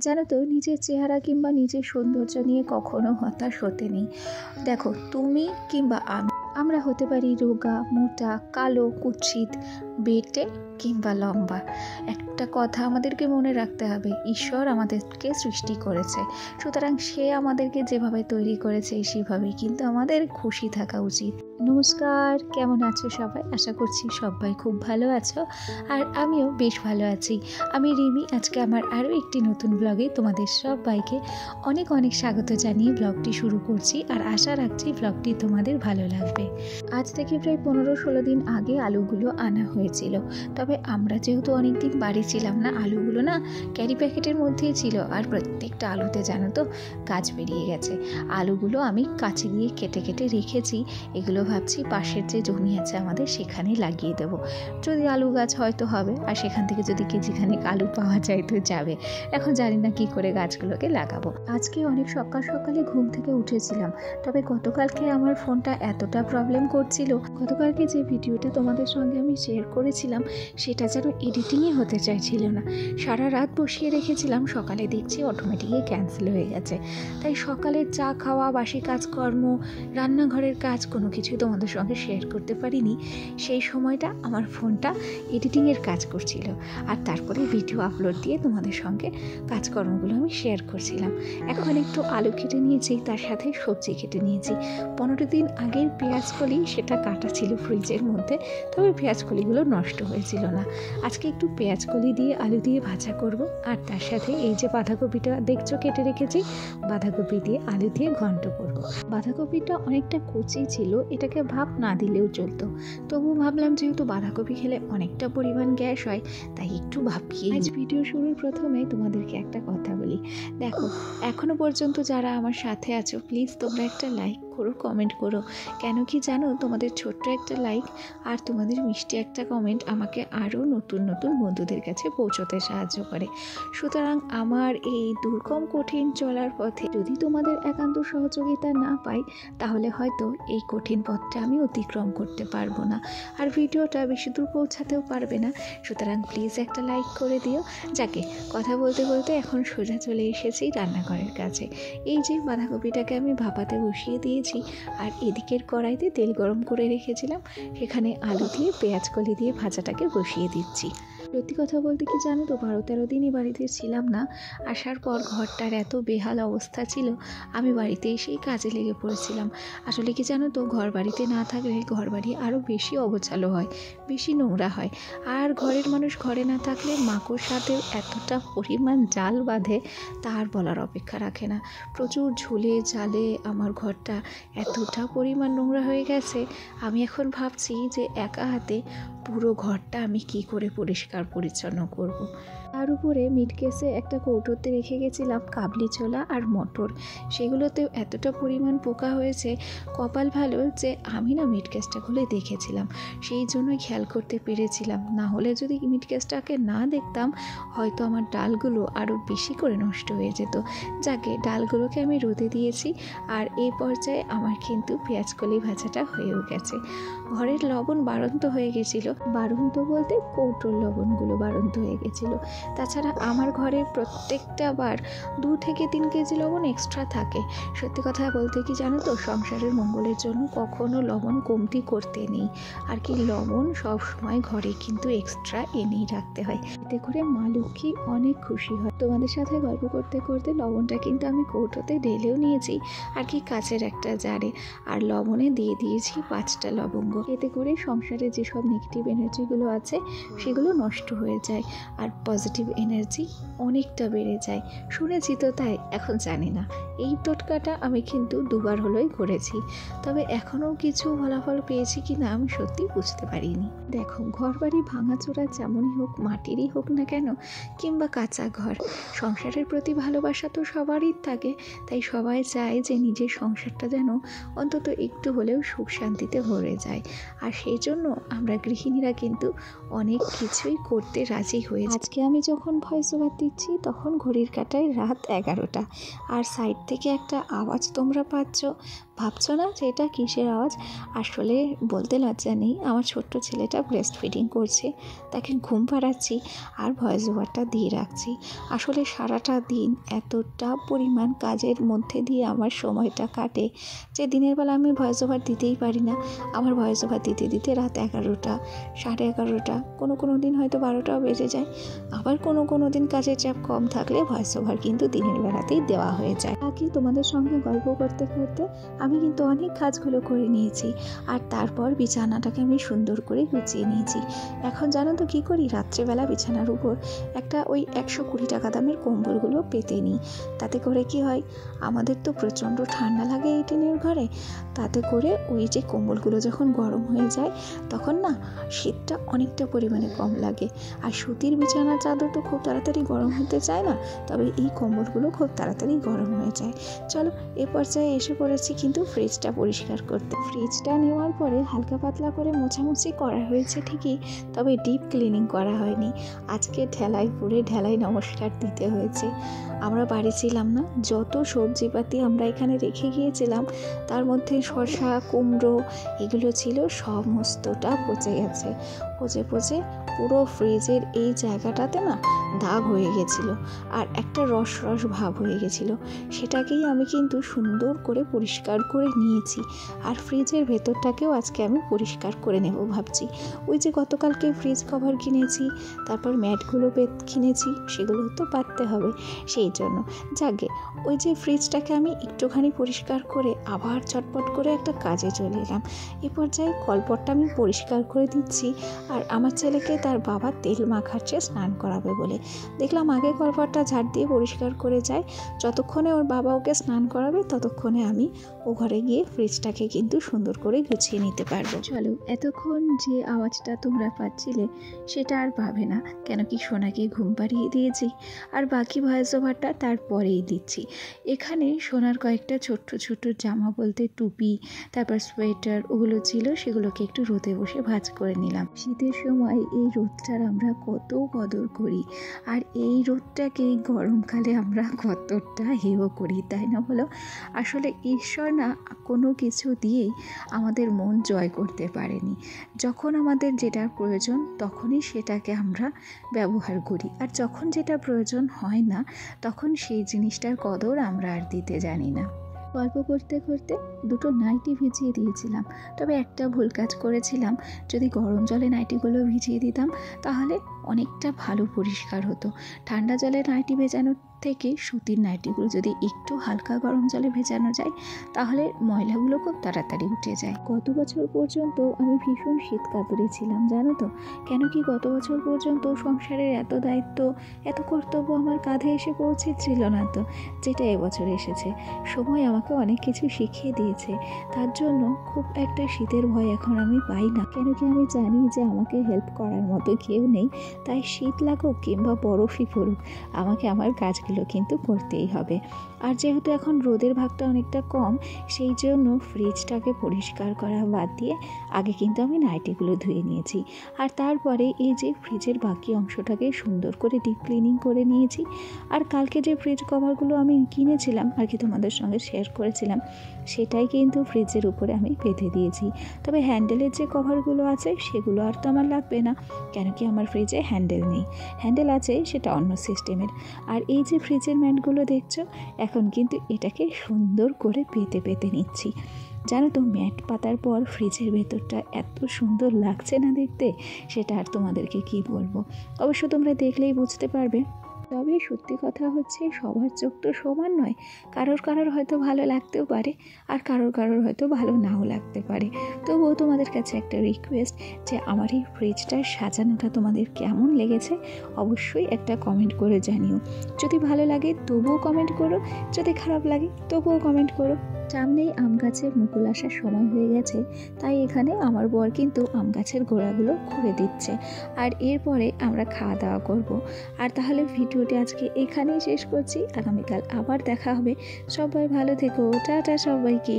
জানো তো, নিজের চেহারা কিংবা নিজের সৌন্দর্য নিয়ে কখনো হতাশ হতে নেই। দেখো, তুমি কিংবা আমরা হতে পারি রোগা, মোটা, কালো, কুৎসিত, বেঁটে কিংবা লম্বা। একটা কথা আমাদেরকে মনে রাখতে হবে, ঈশ্বর আমাদেরকে সৃষ্টি করেছে, সুতরাং সে আমাদেরকে যেভাবে তৈরি করেছে সেভাবেই কিন্তু আমাদের খুশি থাকা উচিত। নমস্কার, কেমন আছো সবাই? আশা করছি সবাই খুব ভালো আছো, আর আমিও বেশ ভালো আছি। আমি রিমি। আজকে আমার আরও একটি নতুন ব্লগে তোমাদের সবাইকে অনেক অনেক স্বাগত জানিয়ে ব্লগটি শুরু করছি, আর আশা রাখছি ব্লগটি তোমাদের ভালো লাগবে। আজ থেকে প্রায় 15-16 দিন আগে আলুগুলো আনা হয়েছিল, তবে আমরা যেহেতু অনেক দিন বাড়ি ছিলাম না, আলুগুলো না ক্যারি প্যাকেটের মধ্যেই ছিল, আর প্রত্যেকটা আলুতে জানো তো গাছ বেরিয়ে গেছে। আলুগুলো আমি কাছে দিয়ে কেটে কেটে রেখেছি। এগুলো ভাবছি পাশের যে জমি আছে আমাদের সেখানে লাগিয়ে দেবো, যদি আলু গাছ হয়তো হবে, আর সেখান থেকে যদি কেজিখানেক আলু পাওয়া যায় তো যাবে। এখন জানি না কি করে গাছগুলোকে লাগাবো। আজকে অনেক সকালে ঘুম থেকে উঠেছিলাম, তবে গতকালকে আমার ফোনটা এতটা প্রবলেম করছিল, গতকালকে যে ভিডিওটা তোমাদের সঙ্গে আমি শেয়ার করেছিলাম সেটা যেন এডিটিংই হতে চাইছিল না। সারা রাত বসিয়ে রেখেছিলাম, সকালে দেখছি অটোমেটিকই ক্যান্সেল হয়ে গেছে। তাই সকালের চা খাওয়া, বাসি কাজকর্ম, রান্নাঘরের কাজ কোনো কিছু তোমাদের সঙ্গে শেয়ার করতে পারিনি। সেই সময়টা আমার ফোনটা এডিটিংয়ের কাজ করছিল, আর তারপরে ভিডিও আপলোড দিয়ে তোমাদের সঙ্গে কাজকর্মগুলো আমি শেয়ার করছিলাম। এখন একটু আলু কেটে নিয়েছি, তার সাথে সবজি কেটে নিয়েছি। 15 দিন আগের পেঁয়াজকলি সেটা কাটা ছিল ফ্রিজের মধ্যে, তবে পেঁয়াজকলিগুলো নষ্ট হয়েছিল না। আজকে একটু পেঁয়াজকলি দিয়ে আলু দিয়ে ভাজা করব, আর তার সাথে এই যে বাঁধাকপিটা দেখছো কেটে রেখেছি, বাঁধাকপি দিয়ে আলু দিয়ে ঘন্ট করব। বাঁধাকপিটা অনেকটা কচি ছিল, এটাকে ভাপ না দিলেও চলতো, তবু ভাবলাম যেহেতু বাঁধাকপি খেলে অনেকটা পরিমাণ গ্যাস হয়, তাই একটু ভাপিয়ে। আজ ভিডিও শুরুর প্রথমে তোমাদেরকে একটা কথা বলি। দেখো, এখনো পর্যন্ত যারা আমার সাথে আছো, প্লিজ তোমরা একটা লাইক করো, কমেন্ট করো। কেন কি জানো, তোমাদের ছোট্ট একটা লাইক আর তোমাদের মিষ্টি একটা কমেন্ট আমাকে আরও নতুন নতুন বন্ধুদের কাছে পৌঁছতে সাহায্য করে। সুতরাং আমার এই দুর্গম কঠিন চলার পথে যদি তোমাদের একান্ত সহযোগিতা না পাই, তাহলে হয়তো এই কঠিন পথটা আমি অতিক্রম করতে পারবো না, আর ভিডিওটা বেশি দূর পৌঁছাতেও পারবে না। সুতরাং প্লিজ একটা লাইক করে দিও। যাকে কথা বলতে বলতে এখন সোজা চলে এসেছি রান্নাঘরের কাছে। এই যে বাঁধাকপিটাকে আমি ভাপাতে বসিয়ে দিয়েছি, আর এদিকের কড়াইতে তেল গরম করে রেখেছিলাম, সেখানে আলু দিয়ে পেঁয়াজকলি দিয়ে ভাজাটাকে বসিয়ে দিচ্ছি। সত্যি কথা বলতে কি জানো তো, 12-13 দিনই বাড়িতে ছিলাম না। আসার পর ঘরটার এত বেহাল অবস্থা ছিল, আমি বাড়িতে এসেই কাজে লেগে পড়েছিলাম। আসলে কি জানো তো, ঘর বাড়িতে না থাকলে ঘর বাড়ি আরও বেশি অগোছালো হয়, বেশি নোংরা হয়, আর ঘরের মানুষ ঘরে না থাকলে মাকড় সাথেও এতটা পরিমাণ জাল বাঁধে তার বলার অপেক্ষা রাখে না। প্রচুর ঝুলে জালে আমার ঘরটা এতটা পরিমাণ নোংরা হয়ে গেছে, আমি এখন ভাবছি যে একা হাতে পুরো ঘরটা আমি কি করে পরিষ্কার পরিচ্ছন্ন করব। তার উপরে মিটকেসে একটা কৌটোতে রেখে গেছিলাম কাবলি ছোলা আর মটর, সেগুলোতেও এতটা পরিমাণ পোকা হয়েছে। কপাল ভালো যে আমি না মিটকেসটা খুলে দেখেছিলাম, সেই জন্যই খেয়াল করতে পেরেছিলাম। না হলে যদি মিটকেসটাকে না দেখতাম, হয়তো আমার ডালগুলো আরও বেশি করে নষ্ট হয়ে যেত। যাকে ডালগুলোকে আমি রোদে দিয়েছি, আর এই পর্যায়ে আমার কিন্তু পেঁয়াজকলি ভাজাটা হয়েও গেছে। ঘরের লবণ বাড়ন্ত হয়ে গেছিলো, বাড়ন্ত বলতে কৌটোর লবণগুলো বাড়ন্ত হয়ে গেছিলো। তাছাড়া আমার ঘরে প্রত্যেকটা বার 2 থেকে 3 কেজি লবণ এক্সট্রা থাকে। সত্যি কথা বলতে কি জানো তো, সংসারের মঙ্গলের জন্য কখনো লবণ কমতি করতে নেই, আর কি লবণ সব সময় ঘরে কিন্তু এক্সট্রা এনেই রাখতে হয়, এতে করে মা লক্ষ্মী অনেক খুশি হয়। তোমাদের সাথে গল্প করতে করতে লবণটা কিন্তু আমি কৌটোতে ঢেলেও নিয়েছি, আর কি কাচের একটা জারে, আর লবণে দিয়ে দিয়েছি 5টা লবঙ্গ। এতে করে সংসারে যেসব নেগেটিভ এনার্জিগুলো আছে সেগুলো নষ্ট হয়ে যায়, আর পজিটিভ এনার্জি অনেকটা বেড়ে যায়। শুনেছি তো, তাই এখন জানি না। এই টোটকাটা আমি কিন্তু 2বার হলোই করেছি, তবে এখনও কিছু ফলাফল পেয়েছি কি না আমি সত্যি বুঝতে পারিনি। দেখো, ঘর বাড়ি ভাঙাচোরা যেমনই হোক, মাটিরই হোক না কেন কিংবা কাঁচা ঘর, সংসারের প্রতি ভালোবাসা তো সবারই থাকে। তাই সবাই চায় যে নিজের সংসারটা যেন অন্তত একটু হলেও সুখ শান্তিতে ভরে যায়, আর সেই জন্য আমরা গৃহিণীরা কিন্তু অনেক কিছুই করতে রাজি হয়ে। আজকে আমি যখন ভয়েস ওভার দিচ্ছি তখন ঘড়ির কাঁটায় রাত 11টা, আর সাইড থেকে একটা আওয়াজ তোমরা পাচ্ছ, ভাবছো না যে এটা কিসের আওয়াজ? আসলে বলতে লজ্জা নেই, আমার ছোট্ট ছেলেটা ব্রেস্ট ফিডিং করছে, তাকে ঘুম পাড়াচ্ছি আর ভয়েস ওভারটা দিয়ে রাখছি। আসলে সারাটা দিন এতটা পরিমাণ কাজের মধ্যে দিয়ে আমার সময়টা কাটে যে দিনের বেলা আমি ভয়েস ওভার দিতেই পারি না। আমার ভয়েস ওভার দিতে দিতে রাত 11টা, 11:30, কোনো দিন হয়তো 12টাও বেজে যায়। আবার কোনো দিন কাজের চাপ কম থাকলে ভয়েস ওভার কিন্তু দিনের বেলাতেই দেওয়া হয়ে যায়। বাকি তোমাদের সঙ্গে গল্প করতে করতে আমি কিন্তু অনেক কাজগুলো করে নিয়েছি, আর তারপর বিছানাটাকে আমি সুন্দর করে গুছিয়ে নিয়েছি। এখন জানো তো কী করি? রাত্রেবেলা বিছানার উপর একটা ওই 120 টাকা দামের কম্বলগুলো পেতে নিই। তাতে করে কি হয়, আমাদের তো প্রচণ্ড ঠান্ডা লাগে এই টিনের ঘরে, তাতে করে ওই যে কম্বলগুলো যখন গরম হয়ে যায় তখন না শীতটা অনেকটা পরিমাণে কম লাগে। আর সুতির বিছানার চাদর তো খুব তাড়াতাড়ি গরম হতে চায় না, তবে এই কম্বলগুলো খুব তাড়াতাড়ি গরম হয়ে যায়। চলো, এ পর্যায়ে এসে পড়েছি কিন্তু ফ্রিজটা পরিষ্কার করতে। ফ্রিজটা নেওয়ার পরে হালকা পাতলা করে মোছামুছি করা হয়েছে ঠিকই, তবে ডিপ ক্লিনিং করা হয়নি। আজকে ঢেলাই নমস্কার দিতে হয়েছে। আমরা বাড়ি ছিলাম না, যত সবজিপাতি আমরা এখানে রেখে গিয়েছিলাম তার মধ্যে শসা, কুমড়ো এগুলো ছিল, সমস্তটা পচে গেছে। পচে পুরো ফ্রিজের এই জায়গাটাতে না দাগ হয়ে গেছিলো আর একটা রস ভাব হয়ে গেছিলো। সেটাকেই আমি কিন্তু সুন্দর করে পরিষ্কার করে নিয়েছি, আর ফ্রিজের ভেতরটাকেও আজকে আমি পরিষ্কার করে নেব ভাবছি। ওই যে গতকালকে ফ্রিজ কভার কিনেছি, তারপর ম্যাটগুলো কিনেছি, সেগুলো তো পাততে হবে, সেই জন্য যাকে ওই যে ফ্রিজটাকে আমি একটুখানি পরিষ্কার করে আবার চটপট করে একটা কাজে চলে এলাম। এ পর্যায়ে কলপটটা আমি পরিষ্কার করে দিচ্ছি, আর আমার ছেলেকে তার বাবা তেল মাখাচ্ছে স্নান করাবে বলে। দেখলাম আগে কলপটটা ঝাড় দিয়ে পরিষ্কার করে যায়, যতক্ষণে ওর বাবা ওকে স্নান করাবে ততক্ষণে আমি ও ঘরে গিয়ে ফ্রিজটাকে কিন্তু সুন্দর করে গুছিয়ে নিতে পারবো। চলো, এতক্ষণ যে আওয়াজটা তোমরা পাচ্ছিলে সেটা আর পাবে না, কেন কি সোনাকে ঘুম পাড়িয়ে দিয়েছি, আর বাকি ভয়েস ওভারটা তারপরেই দিচ্ছি। এখানে সোনার কয়েকটা ছোট্ট জামা বলতে টুপি, তারপর সোয়েটার ওগুলো ছিল, সেগুলোকে একটু রোদে বসে ভাঁজ করে নিলাম। শীতের সময় এই রোদটার আমরা কত কদর করি, আর এই রোদটাকেই গরমকালে আমরা কতটা হেয় করি, তাই না বলো? আসলে ঈশ্বর না কোনো কিছু দিয়েই আমাদের মন জয় করতে পারেনি। যখন আমাদের যেটা প্রয়োজন তখনই সেটাকে আমরা ব্যবহার করি, আর যখন যেটা প্রয়োজন হয় না তখন সেই জিনিসটার কদর আমরা আর দিতে জানি না। গল্প করতে করতে দুটো নাইটি ভিজিয়ে দিয়েছিলাম, তবে একটা ভুল কাজ করেছিলাম। যদি গরম জলে নাইটিগুলো ভিজিয়ে দিতাম তাহলে অনেকটা ভালো পরিষ্কার হতো। ঠান্ডা জলে নাইটি ভেজানোর থেকে সুতির নাইটিগুলো যদি একটু হালকা গরম জলে ভেজানো যায় তাহলে ময়লাগুলো খুব তাড়াতাড়ি উঠে যায়। গত বছর পর্যন্ত আমি ভীষণ শীত কাতুরে ছিলাম, জানো তো? কেন কি গত বছর পর্যন্ত সংসারের এত দায়িত্ব, এত কর্তব্য আমার কাঁধে এসে পৌঁছেছিল না, তো যেটা এবছর এসেছে। সময় আমাকে অনেক কিছু শিখিয়ে দিয়েছে, তার জন্য খুব একটা শীতের ভয় এখন আমি পাই না। কেন কি আমি জানি যে আমাকে হেল্প করার মতো কেউ নেই, তাই শীত লাগুক কিংবা বরফই পড়ুক আমাকে আমার কাজগুলো কিন্তু করতেই হবে। আর যেহেতু এখন রোদের ভাগটা অনেকটা কম, সেই জন্য ফ্রিজটাকে পরিষ্কার করা বাদ দিয়ে আগে কিন্তু আমি নাইটিগুলো ধুয়ে নিয়েছি, আর তারপরে এই যে ফ্রিজের বাকি অংশটাকে সুন্দর করে ডিপ ক্লিনিং করে নিয়েছি। আর কালকে যে ফ্রিজ কভারগুলো আমি কিনেছিলাম আর কি তোমাদের সঙ্গে শেয়ার করেছিলাম, সেটাই কিন্তু ফ্রিজের উপরে আমি পেতে দিয়েছি। তবে হ্যান্ডেলের যে কভারগুলো আছে সেগুলো আর তো আমার লাগবে না, কেন কি আমার ফ্রিজে হ্যান্ডেল নেই। হ্যান্ডেল আছে সেটা অন্য সিস্টেমের। আর এই যে ফ্রিজের ম্যাটগুলো দেখছো, এখন কিন্তু এটাকে সুন্দর করে পেতে নিচ্ছি। জানো তো, ম্যাট পাতার পর ফ্রিজের ভেতরটা এত সুন্দর লাগছে না দেখতে, সেটা আর তোমাদেরকে কি বলবো। অবশ্য তোমরা দেখলেই বুঝতে পারবে। তবে সত্যি কথা হচ্ছে, সবার চোখ তো সমান নয়, কারোর হয়তো ভালো লাগতেও পারে আর কারোর হয়তো ভালো নাও লাগতে পারে। তবুও তোমাদের কাছে একটা রিকোয়েস্ট যে আমার এই ফ্রিজটার সাজানোটা তোমাদের কেমন লেগেছে অবশ্যই একটা কমেন্ট করে জানিও। যদি ভালো লাগে তবুও কমেন্ট করো, যদি খারাপ লাগে তবুও কমেন্ট করো। সামনেই আম গাছের মুকুল আসার সময় হয়ে গেছে, তাই এখানে আমার বর কিন্তু আম গাছের গোড়াগুলো খুঁড়ে দিচ্ছে, আর এরপরে আমরা খাওয়া দাওয়া করব। আর তাহলে ভিডিওটি আজকে এখানেই শেষ করছি, আগামীকাল আবার দেখা হবে। সবাই ভালো থেকো, টাটা সবাইকে।